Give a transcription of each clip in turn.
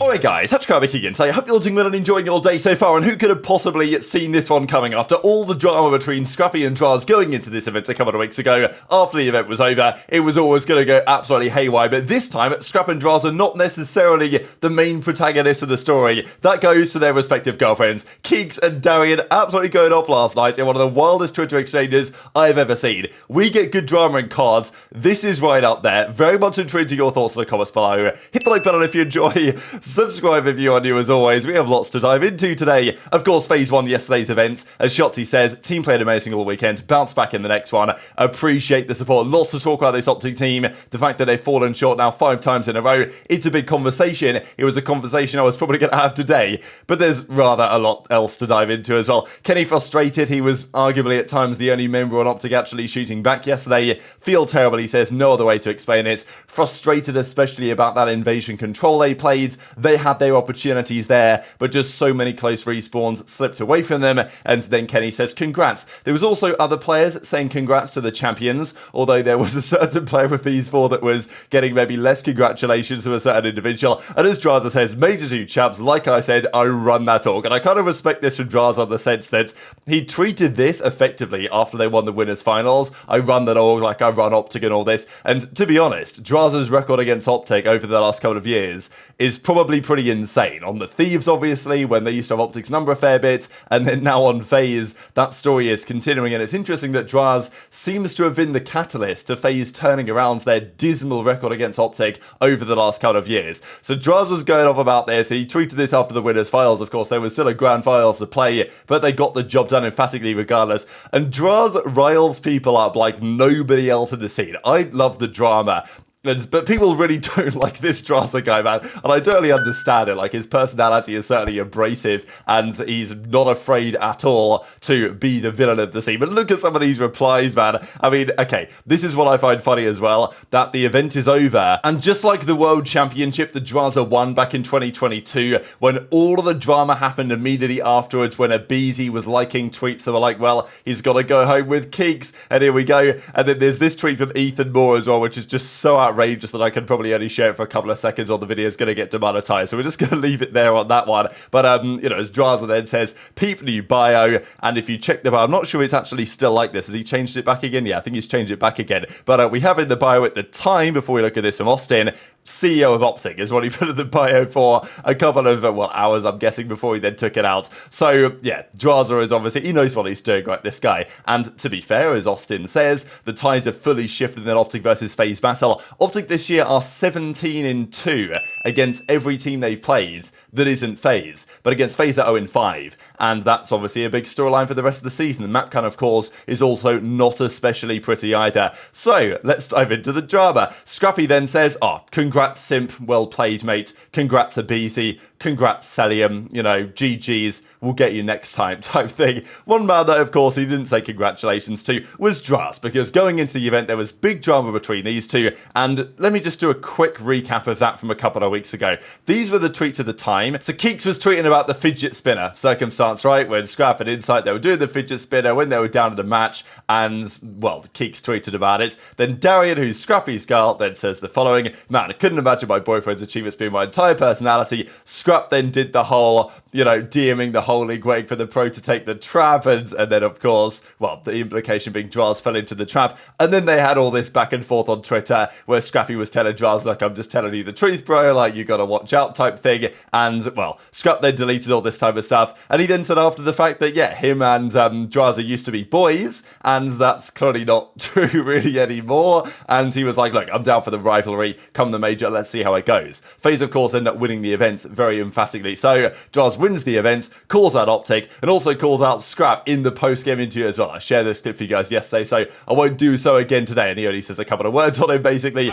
Alright guys, TacticalRab again, so I hope you're all doing well and enjoying your day so far, and who could have possibly seen this one coming after all the drama between Scrappy and Drazah going into this event a couple of weeks ago. After the event was over, it was always going to go absolutely haywire, but this time, Scrappy and Drazah are not necessarily the main protagonists of the story. That goes to their respective girlfriends. Keeks and Darien absolutely going off last night in one of the wildest Twitter exchanges I've ever seen. We get good drama in cards. This is right up there. Very much intrigued to your thoughts in the comments below. Hit the like button if you enjoy. Subscribe if you are new as always. We have lots to dive into today. Of course, FaZe won yesterday's event. As Shotzzy says, team played amazing all weekend. Bounce back in the next one. Appreciate the support. Lots to talk about this OpTic team. The fact that they've fallen short now 5 times in a row. It's a big conversation. It was a conversation I was probably going to have today. But there's rather a lot else to dive into as well. Kenny frustrated. He was arguably at times the only member on OpTic actually shooting back yesterday. Feel terrible, he says. No other way to explain it. Frustrated especially about that invasion control they played. They had their opportunities there, but just so many close respawns slipped away from them, and then Kenny says congrats. There was also other players saying congrats to the champions, although there was a certain player with these 4 that was getting maybe less congratulations to a certain individual, and as Drazah says, major 2 chaps, like I said, I run that org, and I kind of respect this from Drazah in the sense that he tweeted this effectively after they won the winners finals. I run that org like I run OpTic and all this, and to be honest, Drazah's record against OpTic over the last couple of years is probably pretty insane. On the Thieves, obviously, when they used to have OpTic's number a fair bit, and then now on FaZe, that story is continuing, and it's interesting that Drazah seems to have been the catalyst to FaZe turning around their dismal record against OpTic over the last couple of years. So Drazah was going off about this. He tweeted this after the winners finals. Of course, there was still a grand finals to play, but they got the job done emphatically regardless, and Drazah riles people up like nobody else in the scene. I love the drama. But people really don't like this Drazah guy, man, and I totally understand it. Like, his personality is certainly abrasive, and he's not afraid at all to be the villain of the scene. But look at some of these replies, man. I mean, okay, this is what I find funny as well, that the event is over, and just like the World Championship that Drazah won back in 2022, when all of the drama happened immediately afterwards, when aBeZy was liking tweets that were like, well, he's got to go home with Keeks, and here we go. And then there's this tweet from Ethan Moore as well, which is just so outrageous that I can probably only share it for a couple of seconds or the video is going to get demonetized. So we're just going to leave it there on that one. But, you know, as Drazah then says, peep new bio, and if you check the bio, I'm not sure it's actually still like this. Has he changed it back again? Yeah, I think he's changed it back again. But we have in the bio at the time, before we look at this from Austin, CEO of OpTic is what he put in the bio for a couple of, well, hours, I'm guessing, before he then took it out. So, yeah, Drazah is obviously, he knows what he's doing, right, this guy. And to be fair, as Austin says, the tides have fully shifted in an OpTic versus FaZe battle. OpTic this year are 17-2 against every team they've played that isn't FaZe, but against FaZe they're 0-5, and that's obviously a big storyline for the rest of the season. The map count, of course, is also not especially pretty either. So, let's dive into the drama. Scrappy then says, oh, congrats Simp, well played mate, congrats aBeZy, congrats Cellium, you know, GG's, we'll get you next time type thing. One man that, of course, he didn't say congratulations to was Drazah, because going into the event there was big drama between these two, and let me just do a quick recap of that from a couple of weeks ago. These were the tweets at the time. So Keeks was tweeting about the fidget spinner circumstance, right, when Scrap and Insight, they were doing the fidget spinner when they were down in the match, and, well, Keeks tweeted about it. Then Darien, who's Scrappy's girl, then says the following, man, I couldn't imagine my boyfriend's achievements being my entire personality. Scrap then did the whole, you know, DMing the whole league, waiting for the pro to take the trap, and then, of course, well, the implication being Drazah fell into the trap, and then they had all this back and forth on Twitter, where Scrappy was telling Drazah, like, I'm just telling you the truth, bro, like, you gotta watch out type thing, and, well, Scrap then deleted all this type of stuff, and he then said after the fact that, yeah, him and Drazah used to be boys, and that's clearly not true really anymore, and he was like, look, I'm down for the rivalry, come the major, let's see how it goes. FaZe, of course, end up winning the event very emphatically, so Drazah wins the event, calls out OpTic, and also calls out Scrap in the post-game interview as well. I shared this clip for you guys yesterday, so I won't do so again today, and he only says a couple of words on it, basically.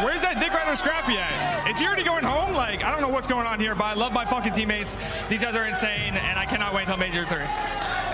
Where's that dick rider Scrappy at? Is he already going home? Like, I don't know what's going on here, but I love my fucking teammates. These guys are insane, and I cannot wait until Major 3.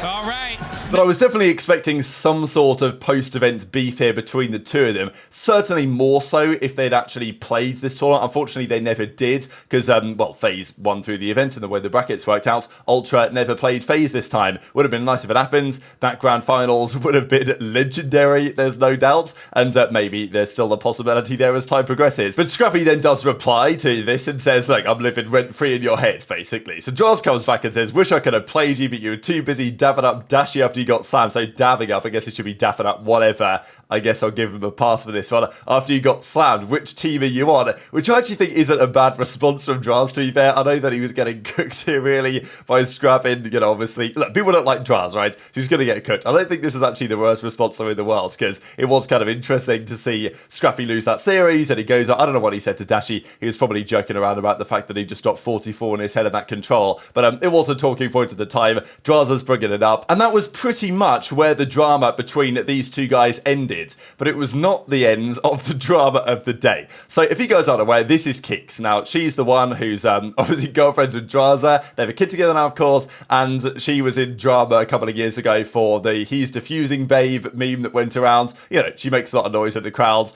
All right. But I was definitely expecting some sort of post-event beef here between the two of them. Certainly more so if they'd actually played this tournament. Unfortunately, they never did because, well, FaZe won through the event and the way the brackets worked out. Ultra never played FaZe this time. Would have been nice if it happens. That grand finals would have been legendary, there's no doubt. And maybe there's still a possibility there as time progresses. But Scrappy then does reply to this and says, look, I'm living rent-free in your head, basically. So Drazah comes back and says, wish I could have played you, but you were too busy dabbing up Dashy after you got slammed. So dabbing up, I guess it should be dapping up, whatever. I guess I'll give him a pass for this one. After you got slammed, which team are you on? Which I actually think isn't a bad response from Drazah, to be fair. I know that he was getting cooked here, really, by scrapping, you know, obviously. Look, people don't like Drazah, right? She's going to get cooked. I don't think this is actually the worst response in the world, because it was kind of interesting to see Scrappy lose that series, and he goes, I don't know what he said to Dashy. He was probably joking around about the fact that he just dropped 44 in his head of that control, but it was a talking point at the time. Drazah's bringing it up, and that was pretty much where the drama between these two guys ended, but it was not the ends of the drama of the day. So if you guys aren't aware, this is Keeks. Now, she's the one who's obviously girlfriends with Drazah. They have a kid together now, of course, and she was in drama a couple of years ago for the he's diffusing babe meme that went around. You know, she makes a lot of noise in the crowds.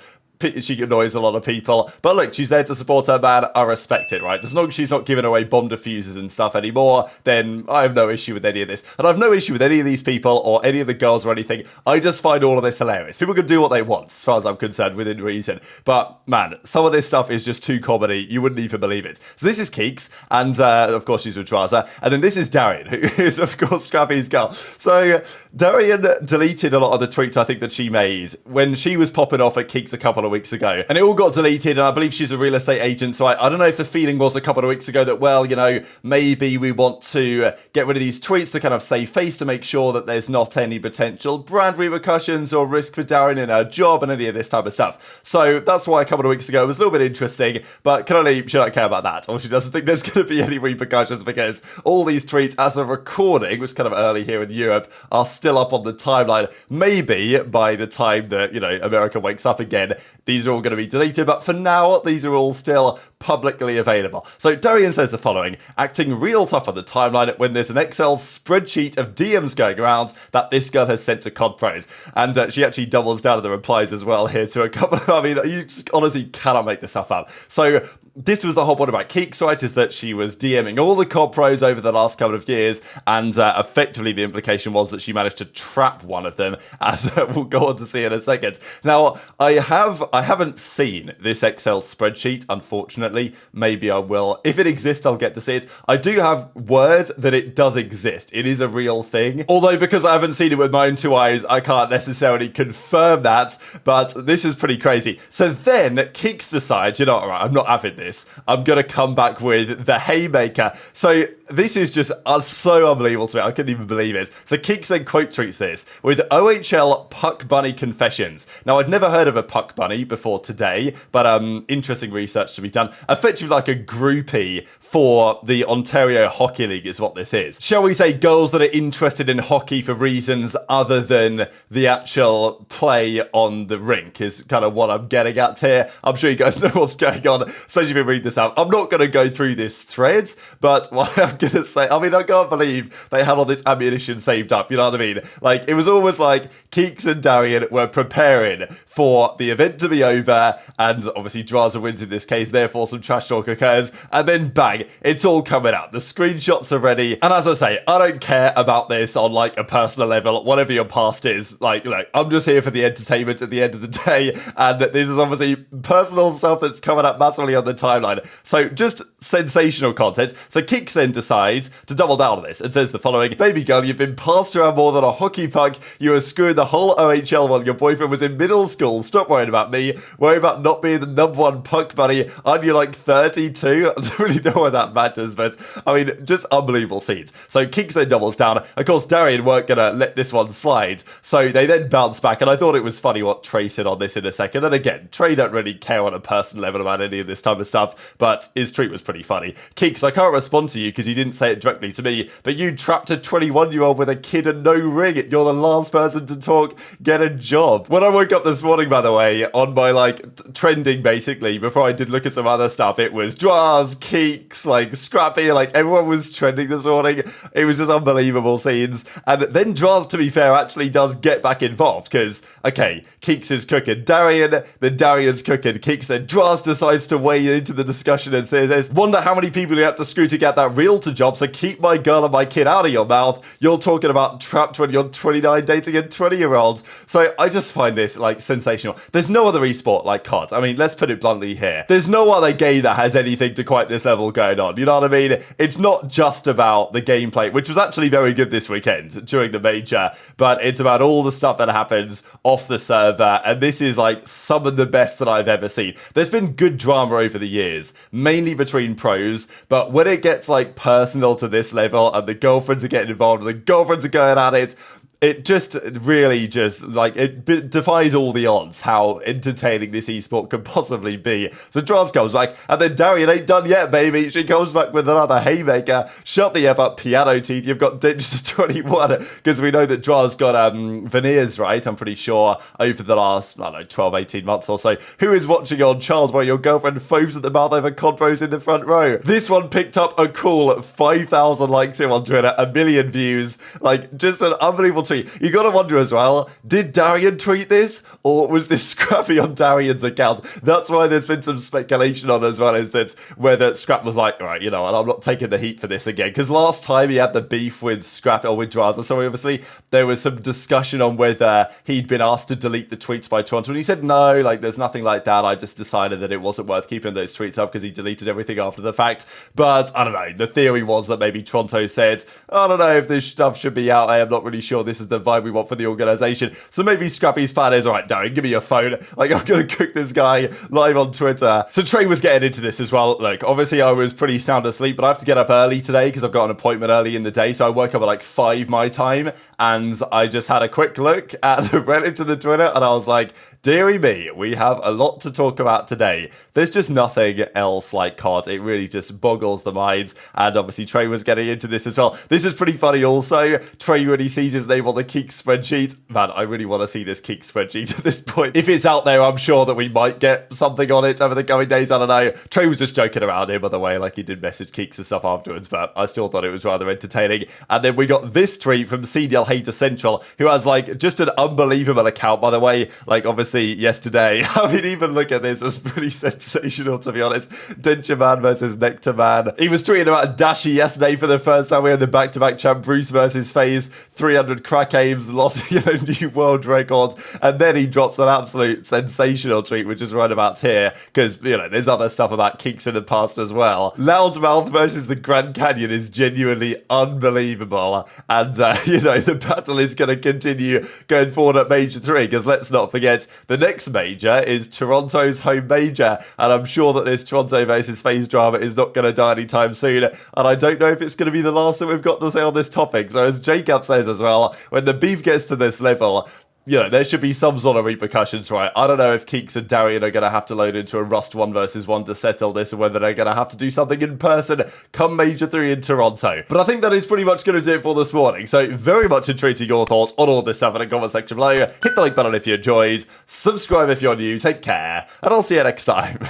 She annoys a lot of people, but look, she's there to support her man. I respect it, right? As long as she's not giving away bomb diffusers and stuff anymore, then I have no issue with any of this. And I have no issue with any of these people or any of the girls or anything. I just find all of this hilarious. People can do what they want, as far as I'm concerned, within reason. But man, some of this stuff is just too comedy. You wouldn't even believe it. So this is Keeks, and of course she's with Drazah. And then this is Darien, who is of course Scrappy's girl. So Darien deleted a lot of the tweets I think that she made when she was popping off at Keeks a couple of weeks ago, and it all got deleted. And I believe she's a real estate agent, so I don't know if the feeling was a couple of weeks ago that, well, you know, maybe we want to get rid of these tweets to kind of save face, to make sure that there's not any potential brand repercussions or risk for Darien in her job and any of this type of stuff. So that's why a couple of weeks ago it was a little bit interesting, but clearly she don't care about that, or she doesn't think there's going to be any repercussions, because all these tweets as a recording, which is kind of early here in Europe, are still up on the timeline. Maybe by the time that, you know, America wakes up again, these are all going to be deleted, but for now, these are all still publicly available. So Darien says the following: acting real tough on the timeline when there's an Excel spreadsheet of DMs going around that this girl has sent to COD pros. And she actually doubles down on the replies as well here to a couple. I mean, you just honestly cannot make this stuff up. So this was the whole point about Keeks, right, is that she was DMing all the COD pros over the last couple of years, and effectively the implication was that she managed to trap one of them, as we'll go on to see in a second. Now, I haven't seen this Excel spreadsheet, unfortunately. Maybe I will. If it exists, I'll get to see it. I do have word that it does exist. It is a real thing. Although, because I haven't seen it with my own two eyes, I can't necessarily confirm that, but this is pretty crazy. So then Keeks decides, you know, all right, I'm not having this. I'm going to come back with the haymaker. So this is just so unbelievable to me. I couldn't even believe it. So Keeks then quote tweets this with OHL Puck Bunny confessions. Now, I'd never heard of a Puck Bunny before today, but interesting research to be done. Effectively like a groupie for the Ontario Hockey League is what this is. Shall we say girls that are interested in hockey for reasons other than the actual play on the rink is kind of what I'm getting at here. I'm sure you guys know what's going on, especially if you read this out. I'm not going to go through this thread, but what I'm going to say, I mean, I can't believe they had all this ammunition saved up, you know what I mean? Like, it was almost like Keeks and Darien were preparing for the event to be over, and obviously Drazah wins in this case, therefore some trash talk occurs, and then bang, it's all coming out. The screenshots are ready, and as I say, I don't care about this on like a personal level, whatever your past is. Like, I'm just here for the entertainment at the end of the day, and this is obviously personal stuff that's coming up massively on the timeline. So just sensational content. So Keeks then decides to double down on this and says the following: baby girl, you've been passed around more than a hockey puck. You were screwing the whole OHL while your boyfriend was in middle school. Stop worrying about me. Worry about not being the #1 puck bunny. Aren't you like 32? I don't really know why that matters, but I mean, just unbelievable scenes. So Keeks then doubles down. Of course, Darien weren't gonna let this one slide, so they then bounce back, and I thought it was funny what Trey said on this in a second. And again, Trey don't really care on a personal level about any of this type of stuff, but his tweet was pretty funny. Keeks, I can't respond to you because you didn't say it directly to me, but you trapped a 21-year-old with a kid and no ring. You're the last person to talk. Get a job. When I woke up this morning, by the way, on my like trending basically, before I did look at some other stuff, it was Drazah, Keeks, like Scrappy, like everyone was trending this morning. It was just unbelievable scenes. And then Drazah, to be fair, actually does get back involved because, okay, Keeks is cooking Darien, then Darien's cooking Keeks, then Drazah decides to weigh into the discussion and says, wonder how many people you have to screw to get that realtor job, so keep my girl and my kid out of your mouth. You're talking about trapped when you're 29 dating a 20-year-old. So I just find this like sensational. There's no other esport like COD. I mean, let's put it bluntly here. There's no other game that has anything to quite this level going on. You know what I mean? It's not just about the gameplay, which was actually very good this weekend during the major, but it's about all the stuff that happens off the server, and this is like some of the best that I've ever seen. There's been good drama over the years, mainly between pros, but when it gets like personal to this level and the girlfriends are getting involved and the girlfriends are going at it, it just really just like it defies all the odds how entertaining this esport could possibly be. So Drazah comes back, and then Darien ain't done yet, baby. She comes back with another haymaker. Shut the F up, piano teeth. You've got Digits of 21 because we know that Drazah's got veneers, right? I'm pretty sure over the last, I don't know, 12, 18 months or so. Who is watching on child while your girlfriend foams at the mouth over convos in the front row? This one picked up a cool 5,000 likes here on Twitter, 1 million views. Like, just an unbelievable tweet. You gotta wonder as well, did Darien tweet this, or was this Scrappy on Darien's account? That's why there's been some speculation on as well, is that whether Scrap was like, all right, you know, and I'm not taking the heat for this again, because last time he had the beef with Scrap, or with Drazah, so obviously there was some discussion on whether he'd been asked to delete the tweets by Toronto, and he said no, like there's nothing like that. I just decided that it wasn't worth keeping those tweets up because he deleted everything after the fact. But I don't know, the theory was that maybe Toronto said, I don't know if this stuff should be out there, I'm not really sure this is the vibe we want for the organization. So maybe Scrappy's plan is, all right, Darien, give me your phone. Like, I'm going to cook this guy live on Twitter. So Trey was getting into this as well. Look, obviously I was pretty sound asleep, but I have to get up early today because I've got an appointment early in the day. So I woke up at like 5 my time, and I just had a quick look at the Reddit to the Twitter, and I was like, dearie me, we have a lot to talk about today. There's just nothing else like COD. It really just boggles the minds. And obviously Trey was getting into this as well. This is pretty funny also. Trey, when he sees his name on the Keeks spreadsheet, man, I really want to see this Keeks spreadsheet at this point. If it's out there, I'm sure that we might get something on it over the coming days. I don't know. Trey was just joking around here, by the way, like he did message Keeks and stuff afterwards, but I still thought it was rather entertaining. And then we got this tweet from CDL Hater Central, who has like just an unbelievable account, by the way. Like obviously yesterday, I mean, even look at this, it was pretty sensational, to be honest. Denture Man versus Nectar Man. He was tweeting about Dashy yesterday for the first time. We had the back-to-back champ Bruce versus FaZe, 300 crack aims, lost a new world record, and then he drops an absolute sensational tweet, which is right about here, because, you know, there's other stuff about Keeks in the past as well. Loudmouth versus the Grand Canyon is genuinely unbelievable, and, you know, the battle is going to continue going forward at Major 3, because let's not forget, the next major is Toronto's home major, and I'm sure that this Toronto versus FaZe drama is not going to die anytime soon, and I don't know if it's going to be the last that we've got to say on this topic. So as Jacob says as well, when the beef gets to this level, you know, there should be some sort of repercussions, right? I don't know if Keeks and Darien are going to have to load into a Rust 1 versus 1 to settle this, or whether they're going to have to do something in person come Major 3 in Toronto. But I think that is pretty much going to do it for this morning. So very much intrigued to your thoughts on all this stuff in the comment section below. Hit the like button if you enjoyed. Subscribe if you're new. Take care. And I'll see you next time.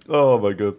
Oh my god.